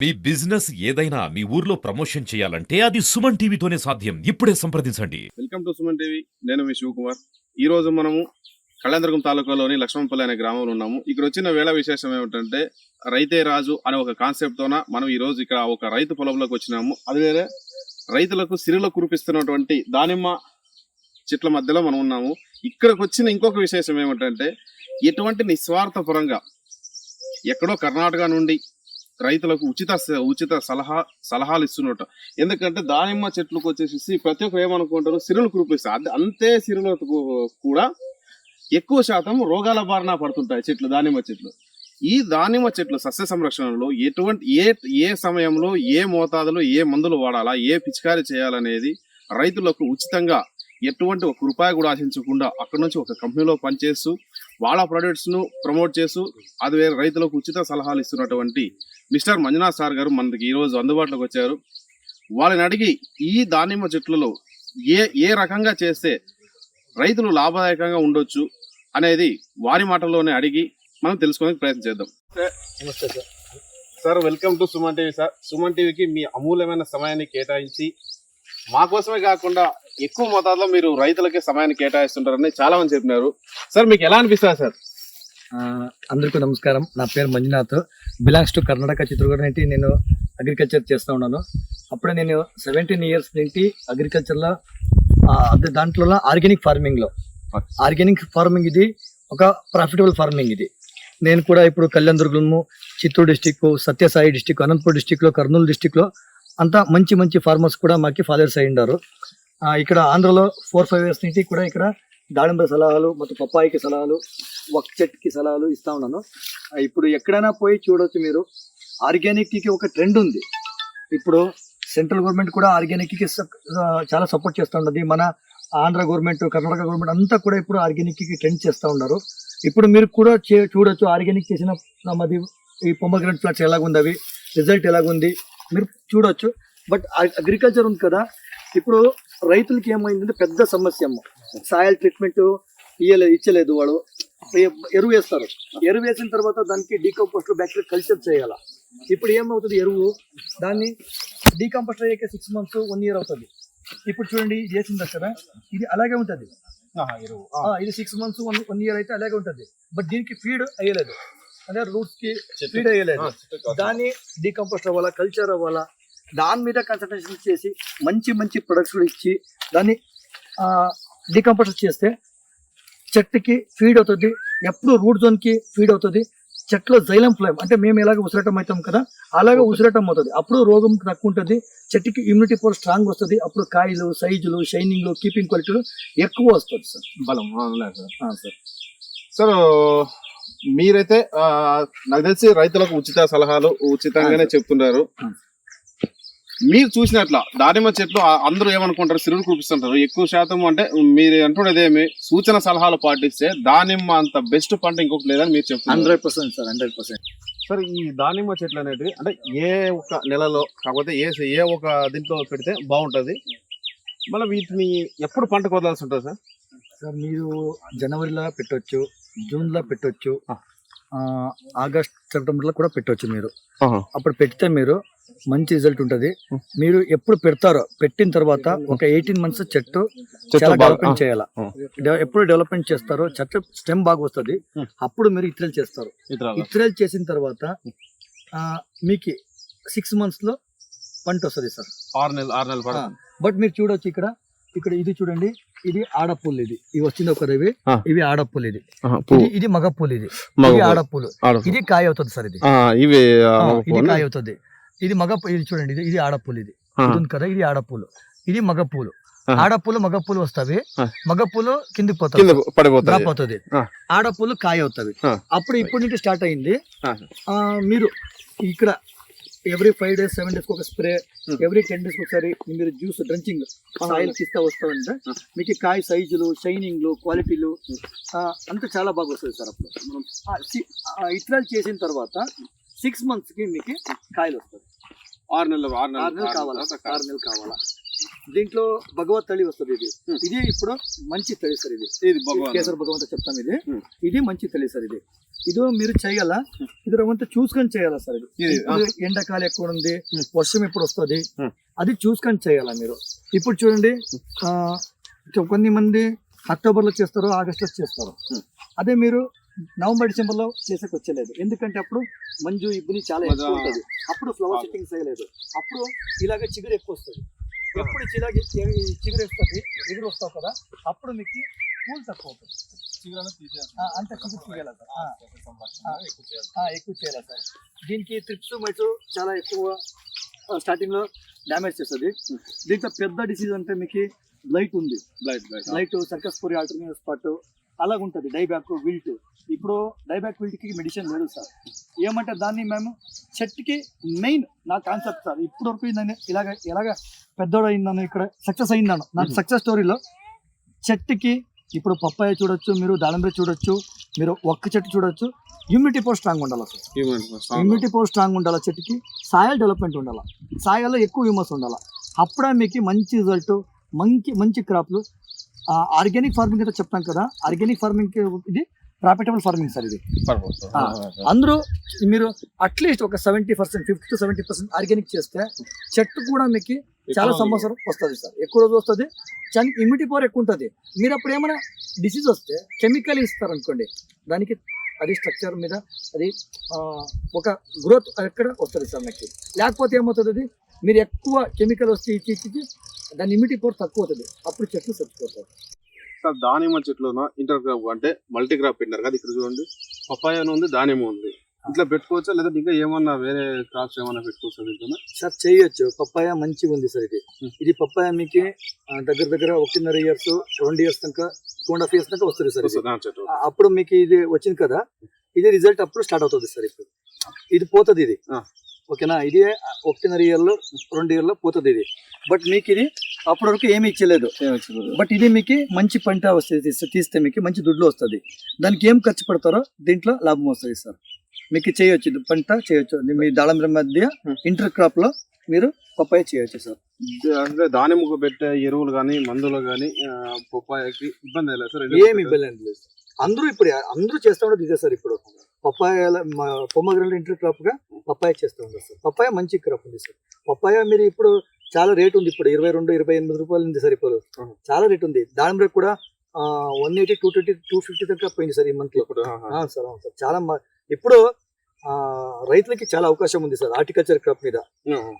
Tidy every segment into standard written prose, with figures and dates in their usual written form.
మీ business ఏదైనా మీ ఊర్లో promotion చేయాలంటే అది సుమన్ టీవీతోనే సాధ్యం. ఇప్పుడే సంప్రదించండి. Welcome to Suman TV. నేను మీ శివకుమార్. ఈ రోజు మనము కళ్యాణదుర్గం తాలూకాలోని లక్ష్మణపల్లి అనే గ్రామంలో ఉన్నాము. ఇక్కడ వచ్చిన వేళ విశేషం ఏమిటంటే రైతే రాజు అనే ఒక కాన్సెప్ట్ తోన మనం ఈ రోజు ఇక్కడ ఒక రైతు పొలంలోకి వచ్చినాము. అది వేరే రైతులకు సిరిలో కురిపిస్తున్నటువంటి దానిమ్మ చెట్ల మధ్యలో మనం ఉన్నాము. ఇక్కడికి వచ్చిన ఇంకొక విశేషం ఏమిటంటే ఎటువంటి నిస్వార్థపరంగా ఎక్కడో కర్ణాటక నుండి రైతులకు ఉచిత సలహాలు ఇస్తున్నట్టు. ఎందుకంటే దానిమ్మ చెట్లకు వచ్చేసి ప్రతి ఒక్కరు ఏమనుకుంటారు, సిరులు కురిపిస్తారు. అంతే సిరులకు కూడా ఎక్కువ శాతం రోగాల బారిన పడుతుంటాయి చెట్లు, దానిమ్మ చెట్లు. ఈ దానిమ్మ చెట్లు సస్య సంరక్షణలో ఎటువంటి ఏ సమయంలో ఏ మోతాదులో ఏ మందులు వాడాలా, ఏ పిచికారీ చేయాలనేది రైతులకు ఉచితంగా ఎటువంటి ఒక రూపాయి కూడా ఆశించకుండా అక్కడ నుంచి ఒక కంపెనీలో పనిచేస్తూ వాళ్ళ ప్రొడక్ట్స్ ను ప్రమోట్ చేస్తూ అది వేరే రైతులకు ఉచిత సలహాలు ఇస్తున్నటువంటి మిస్టర్ మంజునాథ్ సార్ గారు మనకి ఈ రోజు అందుబాటులోకి వచ్చారు. వాళ్ళని అడిగి ఈ దానిమ్మ చెట్లలో ఏ రకంగా చేస్తే రైతులు లాభదాయకంగా ఉండొచ్చు అనేది వారి మాటల్లోనే అడిగి మనం తెలుసుకోవడానికి ప్రయత్నం చేద్దాం. నమస్తే sir. Sir welcome to Suman TV. Sir Suman టీవీకి మీ అమూల్యమైన సమయాన్ని కేటాయించి మా కోసమే కాకుండా ఎక్కువ మోతాదులో మీరు రైతులకే సమయాన్ని కేటాయిస్తుంటారని చాలా మంది చెప్పినారు. సార్ మీకు ఎలా అనిపిస్తుంది సార్? అందరికీ నమస్కారం. నా పేరు మంజునాథ్, బిలాంగ్స్ టు కర్ణాటక, చిత్రగూడ నుండి నేను అగ్రికల్చర్ చేస్తూ ఉన్నాను. అప్పుడే నేను 17 years నుండి అగ్రికల్చర్లో దాంట్లో ఆర్గానిక్ ఫార్మింగ్ ఇది ఒక ప్రాఫిటబుల్ ఫార్మింగ్. ఇది నేను కూడా ఇప్పుడు కళ్యాణదుర్గము, చిత్తూరు డిస్టిక్, సత్యసాయి డిస్టిక్, అనంతపూర్ డిస్టిక్లో, కర్నూలు డిస్టిక్లో అంతా మంచి ఫార్మర్స్ కూడా మాకు ఫాలోవర్స్ అయి ఉన్నారు. ఇక్కడ ఆంధ్రలో 4-5 years నుంచి కూడా ఇక్కడ దాళింబ సలహాలు ಮತ್ತು పప్పాయికి సలహాలు, ఒక చెట్టుకి సలహాలు ఇస్తా ఉన్నాను. ఇప్పుడు ఎక్కడైనా పోయి చూడవచ్చు మీరు, ఆర్గానిక్కి ఒక ట్రెండ్ ఉంది. ఇప్పుడు సెంట్రల్ గవర్నమెంట్ కూడా ఆర్గానిక్కి చాలా సపోర్ట్ చేస్తూ ఉన్నది. మన ఆంధ్ర గవర్నమెంట్, కర్ణాటక గవర్నమెంట్ అంతా కూడా ఇప్పుడు ఆర్గానిక్కి ట్రెండ్ చేస్తూ ఉన్నారు. ఇప్పుడు మీరు కూడా చూడొచ్చు ఆర్గానిక్ చేసిన మాది ఈ పొమగ్రెనేట్ ఫ్లాట్స్ ఎలాగుంది, అవి రిజల్ట్ ఎలాగుంది మీరు చూడొచ్చు. బట్ అగ్రికల్చర్ ఉంది కదా, ఇప్పుడు రైతులకి ఏమైందంటే పెద్ద సమస్య, సాయిల్ ట్రీట్మెంట్ ఇచ్చలేదు. వాడు ఎరువు వేస్తారు, ఎరువు వేసిన తర్వాత దానికి డీకంపోస్ట్ బ్యాక్టీరియా కల్చర్ చేయాలి. ఇప్పుడు ఏమవుతుంది, ఎరువు దాన్ని డీకంపోస్ట్ అయ్యాక 6 months 1 year అవుతుంది. ఇప్పుడు చూడండి ఇది వేసింది కదా, ఇది అలాగే ఉంటుంది ఎరువు. ఇది 6 months 1 year అయితే అలాగే ఉంటుంది. బట్ దీనికి ఫీడ్ అయ్యలేదు, అంటే రూట్స్ కి ఫీడ్ అయ్యలేదు. దాన్ని డీకంపోస్ట్ అవ్వాలా, కల్చర్ అవ్వాలా, దాని మీద కాన్సన్ట్రేషన్ చేసి మంచి ప్రొడక్ట్స్ కూడా ఇచ్చి దాన్ని డీకంపోస్ట్ చేస్తే చెట్టుకి ఫీడ్ అవుతుంది. ఎప్పుడు రూట్ జోన్ కి ఫీడ్ అవుతుంది. చెట్లో జైలం ఫ్లేమ్ అంటే మేము ఎలాగ ఉసిరటం అవుతాం కదా, అలాగే ఉసిరటం అవుతుంది. అప్పుడు రోగం తక్కువ ఉంటుంది, చెట్టుకి ఇమ్యూనిటీ పవర్ స్ట్రాంగ్ వస్తుంది. అప్పుడు కాయలు, సైజులు, షైనింగ్లు, కీపింగ్ క్వాలిటీలు ఎక్కువ వస్తుంది సార్, బలం. సార్ సార్ మీరైతే నాకు తెలిసి రైతులకు ఉచిత సలహాలు ఉచితంగానే చెప్తున్నారు. మీరు చూసినట్ల దానిమ్మ చెట్లు అందరూ ఏమనుకుంటారు, సిరులు కురిపిస్తుంటారు. ఎక్కువ శాతం అంటే మీరు అంటున్నదేమి సూచన సలహాలు పాటిస్తే దానిమ్మ అంత బెస్ట్ పంట ఇంకొకటి లేదని మీరు చెప్తున్నారు. 100% సార్, 100%. సార్ ఈ దానిమ్మ చెట్లు అనేవి అంటే ఏ ఒక నెలలో కాకపోతే ఏ ఒక దీంట్లో పెడితే బాగుంటుంది, మళ్ళీ వీటిని ఎప్పుడు పంట కొదాల్సి ఉంటుంది సార్? సార్ మీరు జనవరిలో పెట్టవచ్చు, జూన్లో పెట్టవచ్చు, ఆగస్ట్ సెప్టెంబర్లో కూడా పెట్టవచ్చు. మీరు అప్పుడు పెడితే మీరు మంచి రిజల్ట్ ఉంటుంది. మీరు ఎప్పుడు పెడతారో పెట్టిన తర్వాత ఒక 18 months చెట్టు చాలా డెవలప్మెంట్ చేయాలి. ఎప్పుడు డెవలప్మెంట్ చేస్తారో చెట్టు స్టెమ్ బాగా వస్తుంది. అప్పుడు మీరు ఇత్రలు చేస్తారు. ఇత్రలు చేసిన తర్వాత మీకు 6 months లో పంట వస్తుంది సార్. 6 నెలలు. బట్ మీరు చూడొచ్చు ఇక్కడ ఇది చూడండి, ఇది ఆడపూలు. ఇవి వచ్చింది ఒక ఇవి ఆడపూలు. ఇది మగపూలు. ఇది ఆడపూలు. ఇది కాయ అవుతుంది సార్. ఇది కాయ అవుతుంది. ఇది మగపూలు. ఇది చూడండి, ఇది ఆడపూలు. ఇది ఉంది కదా, ఇది ఆడపూలు. ఇది మగపూలు. మగపూలు వస్తాయి, మగపూలు కిందికి పోతాయి, డ్రాప్ అవుతుంది. ఆడపూలు కాయ అవుతుంది. అప్పుడు ఇప్పటి నుంచి స్టార్ట్ అయింది. మీరు ఇక్కడ ఎవ్రీ 5 days 7 days ఒక స్ప్రే, ఎవ్రీ 10 days ఒకసారి మీరు జ్యూస్ డ్రంచింగ్ సాయిల్ ఇస్తా వస్తామంటే మీకు కాయ సైజులు, షైనింగ్లు, క్వాలిటీలు అంతా చాలా బాగా వస్తుంది సార్. అప్పుడు మనం ఇత్రాలు చేసిన తర్వాత 6 months కి మీకు కాయలు వస్తుంది. 6 నెలలు కావాలా? 6 నెలలు కావాలా. దీంట్లో భగవత్ తళి వస్తుంది. ఇది ఇప్పుడు మంచి తళి సార్. ఇది కేసర్ భగవంత చెప్తాం. ఇది మంచి తళి సార్. ఇది మీరు చేయగల, ఇది రవంతా చూసుకొని చేయాలా సార్. ఇది ఎండాకాలం ఎక్కువ ఉంది, వర్షం ఎప్పుడు వస్తుంది అది చూసుకొని చేయాలా మీరు. ఇప్పుడు చూడండి, కొన్ని మంది అక్టోబర్ లో చేస్తారు, ఆగస్ట్ లో చేస్తారు. అదే మీరు నవంబర్ డిసెంబర్ లో చేసేకి వచ్చలేదు, ఎందుకంటే అప్పుడు మంజు ఇబ్బంది చాలా ఎక్కువ ఉంటుంది. అప్పుడు ఫ్లవర్ సెట్టింగ్ చేయలేదు, అప్పుడు ఇలాగ చిగురు ఎక్కువ వస్తుంది. ఎప్పుడు చిగురు వస్తుంది, ఎగురు వస్తావు కదా, అప్పుడు మీకు పూలు తక్కువ అవుతుంది. అంత చిగురు తీయాలి సార్, ఎక్కువ చేయాలి సార్. దీనికి ట్రిప్స్ మైట్స్ చాలా ఎక్కువ స్టార్టింగ్ లో డ్యామేజ్ చేస్తుంది. దీంట్లో పెద్ద డిసీజ్ అంటే మీకు లైట్ ఉంది, light circus puri alternative spot అలాగ ఉంటుంది. డైబ్యాక్ విల్ట్, ఇప్పుడు డైబ్యాక్ విల్ట్ కి మెడిసిన్ లేదు సార్. ఏమంటే దాన్ని మేము చెట్టుకి మెయిన్ నా కాన్సెప్ట్ సార్. ఇప్పటి వరకు నేను ఎలాగ పెద్దోడు అయిందాను, ఇక్కడ సక్సెస్ అయిందాను నా సక్సెస్ స్టోరీలో. చెట్టుకి ఇప్పుడు పప్పాయ చూడొచ్చు, మీరు దానిమ్మ చూడొచ్చు, మీరు ఒక్క చెట్టు చూడొచ్చు. ఇమ్యూనిటీ పవర్ స్ట్రాంగ్ ఉండాలి సార్. ఇమ్యూనిటీ పవర్ స్ట్రాంగ్ ఉండాలి చెట్టుకి. సాయిల్ డెవలప్మెంట్ ఉండాలి, సాయిల్లో ఎక్కువ హ్యూమస్ ఉండాలి. అప్పుడే మీకు మంచి రిజల్ట్, మంచి క్రాప్లు. ఆర్గానిక్ ఫార్మింగ్ అయితే చెప్తాం కదా, ఆర్గానిక్ ఫార్మింగ్ ఇది ప్రాఫిటబుల్ ఫార్మింగ్ సార్. ఇది అందరూ మీరు అట్లీస్ట్ ఒక 70%, 50 to 70% ఆర్గానిక్ చేస్తే చెట్టు కూడా మీకు చాలా సంవత్సరం వస్తుంది సార్, ఎక్కువ రోజు వస్తుంది. ఇమ్యూనిటీ పవర్ ఎక్కువ ఉంటుంది. మీరు అప్పుడు ఏమైనా డిసీజ్ వస్తే కెమికల్ ఇస్తారు అనుకోండి, దానికి అది స్ట్రక్చర్ మీద అది ఒక గ్రోత్ ఎక్కడ వస్తుంది సార్ మీకు. లేకపోతే ఏమవుతుంది, అది మీరు ఎక్కువ కెమికల్ వస్తే ఇచ్చి దాని ఇమ్యూనిటీ పవర్ తక్కువ అవుతుంది, అప్పుడు చెట్లు చచ్చిపోతాయి సార్. దానిమ్మ చెట్లు ఇంటర్ క్రాప్ అంటే మల్టీ క్రాప్ పెట్టినారు కదా. ఇక్కడ చూడండి, పప్పాయ ఉంది, దానిమ్మ ఉంది. ఇట్లా పెట్టుకోవచ్చా, లేదా ఇంకా ఏమన్నా వేరే క్రాప్స్ ఏమన్నా పెట్టుకోవచ్చా దీంట్లో సార్? చేయొచ్చు. పప్పాయ మంచిగా ఉంది సార్. ఇది పప్పాయ మీకు దగ్గర 1.5 years 2 years దాకా 2.5 years దాకా వస్తుంది సార్. అప్పుడు మీకు ఇది వచ్చింది కదా, ఇది రిజల్ట్ అప్పుడు స్టార్ట్ అవుతుంది సార్. ఇప్పుడు ఇది పోతుంది, ఇది ఓకేనా. ఇది 1.5 year 2 year పోతుంది ఇది. బట్ మీకు ఇది అప్పటి వరకు ఏమి ఇచ్చలేదు. బట్ ఇది మీకు మంచి పంట వస్తుంది, తీస్తే మీకు మంచి దుడ్లు వస్తుంది. దానికి ఏం ఖర్చు పడతారో దీంట్లో లాభం వస్తుంది సార్. మీకు చేయొచ్చు, పంట చేయొచ్చు. మీ దాళంబ్ర మధ్య ఇంటర్ క్రాప్ లో మీరు పప్పాయ చేయొచ్చు సార్. అంటే దానిమ్మకు పెట్టే ఎరువులు కానీ మందులు కానీ పప్పాయకి ఇబ్బంది లేదు సార్? ఏమి ఇబ్బంది లేదు. అందరూ చేస్తా ఉండదు ఇదే సార్. ఇప్పుడు పప్పాయ పొమ్మగ్రెనేట్ ఇంటర్ క్రాప్ గా పప్పాయ చేస్తూ ఉంటారు సార్. పప్పాయ మంచి క్రాప్ ఉంది సార్. పప్పాయ మీరు ఇప్పుడు చాలా రేట్ ఉంది, ఇప్పుడు 22-28 రూపాయలు ఉంది సార్. ఇప్పుడు చాలా రేట్ ఉంది. దానిమ్మ కూడా 180, 220, 250 దాకా పోయింది సార్ ఈ మంత్ లో. సార్ అవును సార్. చాలా ఇప్పుడు రైతులకి చాలా అవకాశం ఉంది సార్ హార్టికల్చర్ క్రాప్ మీద.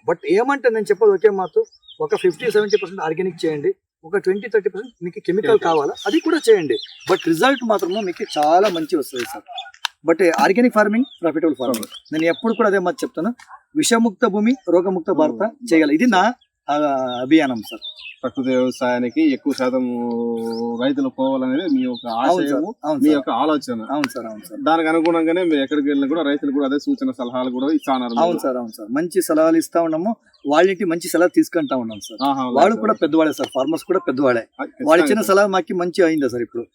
బట్ ఏమంటే నేను చెప్పదు ఒకే మాత్రం, ఒక 50-70% ఆర్గానిక్ చేయండి, ఒక 20-30% మీకు కెమికల్ కావాలా అది కూడా చేయండి. బట్ రిజల్ట్ మాత్రము మీకు చాలా మంచి వస్తుంది sir. But organic farming profitable farming. నేను ఎప్పుడు కూడా అదే మాట చెప్తాను, విషముక్త భూమి రోగముక్త భారత చేయాలి. ఇది నా అభియానం సార్. ప్రకృతి వ్యవసాయానికి ఎక్కువ శాతం రైతులు పోవాలనేది మీ యొక్క ఆశయము, మీ యొక్క ఆలోచన. అవును సార్, అవును సార్. దానికి అనుగుణంగానే మీరు ఎక్కడికి వెళ్ళినా కూడా రైతులు కూడా అదే సూచన సలహాలు కూడా ఇస్తున్నారు. అవును సార్, అవును సార్. మంచి సలహాలు ఇస్తా ఉన్నాము, వాళ్ళకి మంచి సలహా తీసుకుంటా ఉన్నాం సార్. వాళ్ళు కూడా పెద్దవాడే సార్, ఫార్మర్స్ కూడా పెద్దవాడే. వాళ్ళు ఇచ్చిన సలహా మాకు మంచి అయిందా సార్ ఇప్పుడు.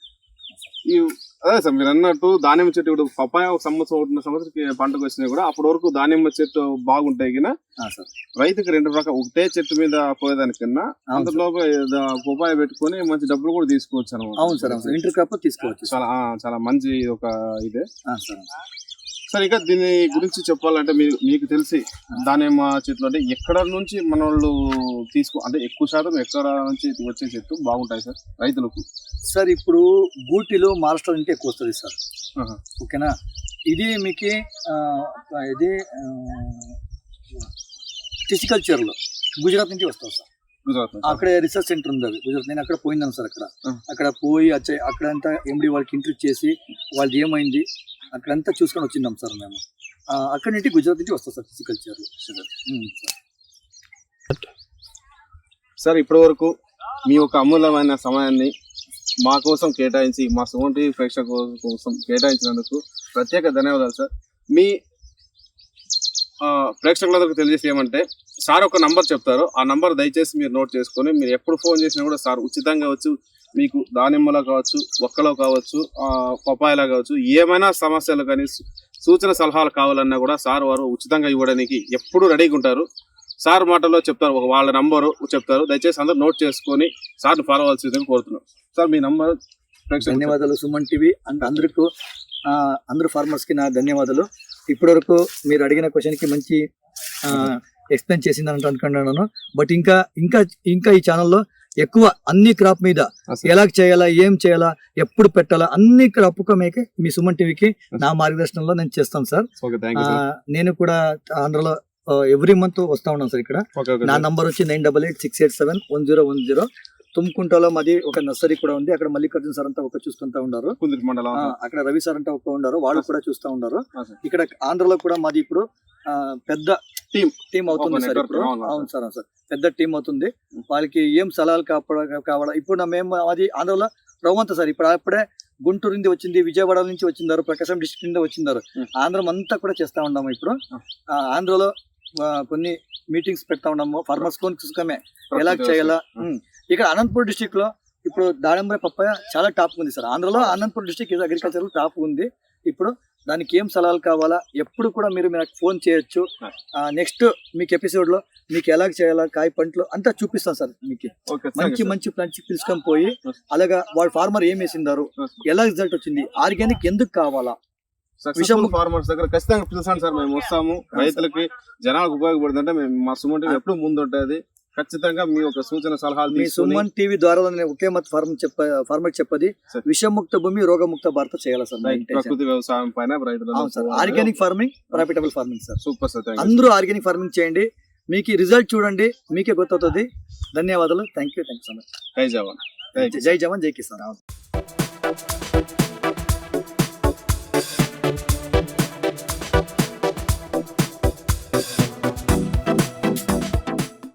అదే సార్ మీరు అన్నట్టు దానిమ్మ చెట్టు ఇప్పుడు పప్పాయ ఒక సంవత్సరం పంటకు వచ్చినా కూడా అప్పటి వరకు దానిమ్మ చెట్టు బాగుంటాయి కదా రైతుకి 2 రకాల ఒకటే చెట్టు మీద పోయేదానికన్నా అందులో పప్పాయ పెట్టుకొని మంచి డబ్బులు కూడా తీసుకోవచ్చు అనమాట. అవును సార్, అవును. ఇంటర్ క్రాప్ తీసుకోవచ్చు. చాలా మంచి ఒక ఇదే సార్. ఇంకా దీని గురించి చెప్పాలంటే మీకు తెలిసి దానిమ్మ చెట్లు అంటే ఎక్కడ నుంచి మన వాళ్ళు అంటే ఎక్కువ శాతం ఎక్కడ నుంచి వచ్చే చెట్లు బాగుంటాయి సార్ రైతులకు? సార్ ఇప్పుడు బూటీలో మహారాష్ట్ర నుంచి ఎక్కువ వస్తుంది సార్. ఓకేనా. ఇది మీకు ఇది టిసికల్చర్లో గుజరాత్ నుంచి వస్తుంది సార్. గుజరాత్ అక్కడ రీసెర్చ్ సెంటర్ ఉంది అది గుజరాత్. నేను అక్కడ పోయినాను సార్. అక్కడ పోయి అక్కడంతా ఎండి వాళ్ళకి ఇంటర్వ్యూ చేసి వాళ్ళది ఏమైంది అక్కడంతా చూసుకొని వచ్చిందాం సార్ మేము. అక్కడ నుండి గుజరాత్ నుంచి వస్తాం సార్ టిసికల్చర్లో. సార్ ఇప్పటి వరకు మీ యొక్క అమూల్యమైన సమయాన్ని మా కోసం కేటాయించి మా సుమన్ టీవీ ప్రేక్షకుల కోసం కేటాయించినందుకు ప్రత్యేక ధన్యవాదాలు సార్. మీ ప్రేక్షకులందరికీ తెలియజేసి ఏమంటే సార్ ఒక నంబర్ చెప్తారు, ఆ నంబర్ దయచేసి మీరు నోట్ చేసుకొని మీరు ఎప్పుడు ఫోన్ చేసినా కూడా సార్ ఉచితంగా వచ్చు, మీకు దానిమ్మలో కావచ్చు, ఒక్కలో కావచ్చు, పపాయలో కావచ్చు, ఏమైనా సమస్యలు కానీ సూచన సలహాలు కావాలన్నా కూడా సార్ వారు ఉచితంగా ఇవ్వడానికి ఎప్పుడు రెడీగా ఉంటారు. సార్ మాటలో చెప్తారు, వాళ్ళ నంబరు చెప్తారు. దయచేసి అందరూ నోట్ చేసుకొని సార్ని ఫాలో అవ్వాల్సిందని కోరుతున్నాం. సార్ మీ నంబర్. ధన్యవాదాలు సుమన్ టీవీ అండ్ అందరికీ అందరు ఫార్మర్స్ కి నా ధన్యవాదాలు. ఇప్పటివరకు మీరు అడిగిన క్వశ్చన్ కి మంచి ఎక్స్ప్లెయిన్ చేసిందని అనుకుంటున్నాను. బట్ ఇంకా ఇంకా ఇంకా ఈ ఛానల్లో ఎక్కువ అన్ని క్రాప్ మీద ఎలా చేయాలా, ఏం చేయాలా, ఎప్పుడు పెట్టాలా, అన్ని క్రాప్ మీ సుమన్ టీవీకి నా మార్గదర్శనంలో నేను చేస్తాను సార్. నేను కూడా ఆంధ్రలో ఎవ్రీ మంత్ వస్తా ఉన్నాను సార్. ఇక్కడ నా నంబర్ వచ్చి 9886871010. తుమ్కుంటలో మాది ఒక నర్సరీ కూడా ఉంది. అక్కడ మల్లికార్జున సార్ అంతా ఒక చూస్తుంటా ఉన్నారు. అక్కడ రవి సార్ అంతా ఒక ఉన్నారు, వాళ్ళు కూడా చూస్తా ఉన్నారు. ఇక్కడ ఆంధ్రలో కూడా మాది ఇప్పుడు పెద్ద టీం అవుతుంది సార్. ఇప్పుడు అవును సార్, అవును సార్, పెద్ద టీం అవుతుంది. వాళ్ళకి ఏం సలహాలు కావాలా ఇప్పుడు మేము అది ఆంధ్రలో రవ్వంత సార్. ఇప్పుడు అప్పుడే గుంటూరు నుంచి వచ్చింది, విజయవాడ నుంచి వచ్చిందారు, ప్రకాశం డిస్ట్రిక్ట్ నుంచి వచ్చిందారు. ఆంధ్రం అంతా కూడా చేస్తా ఉన్నాము. ఇప్పుడు ఆంధ్రలో కొన్ని మీటింగ్స్ పెడతా ఉన్నాము. ఫార్మర్స్ కోసమే ఎలా చేయాలా. ఇక్కడ అనంతపూర్ డిస్ట్రిక్ట్ లో ఇప్పుడు దానిమ్మ పప్పాయ చాలా టాప్ ఉంది సార్. ఆంధ్రలో అనంతపూర్ డిస్ట్రిక్ట్ అగ్రికల్చర్ టాప్ ఉంది. ఇప్పుడు దానికి ఏం సలహాలు కావాలా ఎప్పుడు కూడా మీరు నాకు ఫోన్ చేయొచ్చు. నెక్స్ట్ మీకు ఎపిసోడ్ లో మీకు ఎలా చేయాలా, కాయ పంటలు అంతా చూపిస్తాం సార్. మీకు మంచి మంచి ప్లాంట్స్ పిలుచుకొని పోయి అలాగా వాళ్ళ ఫార్మర్ ఏం వేసిందారు, ఎలా రిజల్ట్ వచ్చింది, ఆర్గానిక్ ఎందుకు కావాలా, ఫార్మర్స్ దగ్గర ఖచ్చితంగా పిలుస్తాను సార్. మేము వస్తాము, రైతులకి జనాలకు ఉపయోగపడుతుంటే మేము మా సుమన్ టీవీ ఎప్పుడు ముందు ఉంటుంది. ఖచ్చితంగా మీ ఒక సూచన సలహాలు మీ సుమన్ టీవీ ద్వారా నేను ఒకే మత ఫార్మర్ చెప్పది విషముక్త భూమి రోగముక్త భారత చేయాలి సార్. ప్రకృతి వ్యవసాయం పైన రైతులు organic farming, profitable farming sir. Super sir. అందరూ ఆర్గానిక్ ఫార్మింగ్ చేయండి, మీకు రిజల్ట్ చూడండి, మీకే గుర్తవుతుంది. ధన్యవాదాలు. Thank you so much. జై జవాన్, జై జవాన్, జై కిసాన్.